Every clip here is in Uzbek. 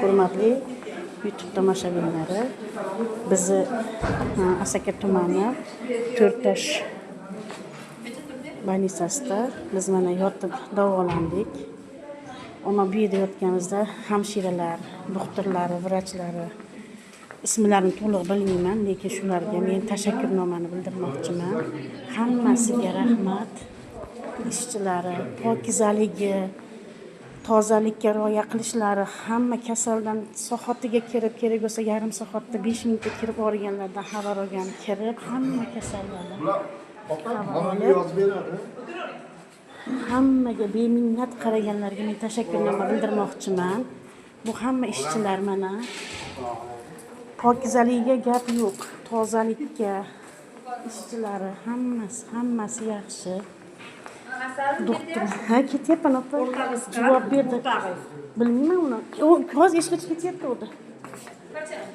Hurmatli YouTube tomoshabinlari, bizni Asaka tumani To'rttash больницасida biz mana yotib davolandik. Ama bu yerda yotganimizda hamshiralar, doktorlari, vrachlari ismlarini to'liq bilmayman, lekin shularga men tashakkurnomani bildirmoqchiman. Hammasiga rahmat. Ishchilari, pokizaligi, tozalikka rioya qilishlari, hamma kasaldan soatiga kirib, kerak bo'lsa yarim soatda 5 minutda kirib olganlardan xabar olgan, kirib hamma kasallardan xabar olib, hammaga beminnat qaraganlarga men tashakkurnoma bildirmoqchiman. Bu hamma ishchilar mana pokizaligiga gap yo'q, tozalikka ishchilari hammasi yaxshi. Doktor, ketyapman opa. Javob berdi. Bilmayman uni. Hozir eshikka ketyapti o'da.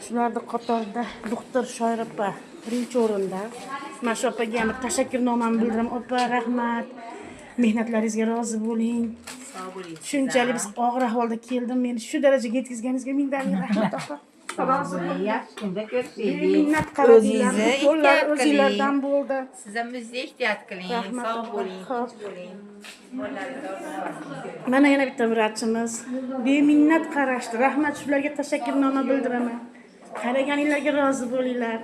Shularning qatorida doktor Shoir opa birinchi o'rinda. Men shu opaga ham tashakkurnomani bildiraman. Opa, rahmat. Mehnatlaringizga rozi bo'ling. Sog' bo'ling. Shunchalik biz og'ir ahvolda keldim. Meni shu darajaga yetkazganingizga mingdan rahmat opa. Minnat qaradinglar. Qo'llar o'zingizlardan bo'ldi. Siz ham o'zingiz ehtiyot qiling. Sog' bo'ling. Mana yana bitta vrachimiz. Beminnat qarashdi. Rahmat, shularga tashakkurnoma bildiraman. Qaraganinglarga rozi bo'linglar.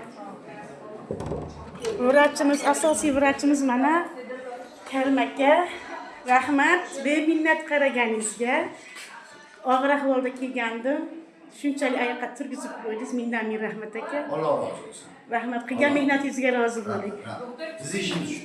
Vrachimiz, asosiy vrachimiz mana Karim aka. Rahmat, beminnat qaraganingizga. Og'ir ahvolda kelgandim. Shunchalik oyoqqa turgizib qo'ydingiz. Mingdan ming rahmat aka. Alloh razı olsun. Rahmat, qilgan mehnatingizga rozi bo'ling. Siz ishingiz shu.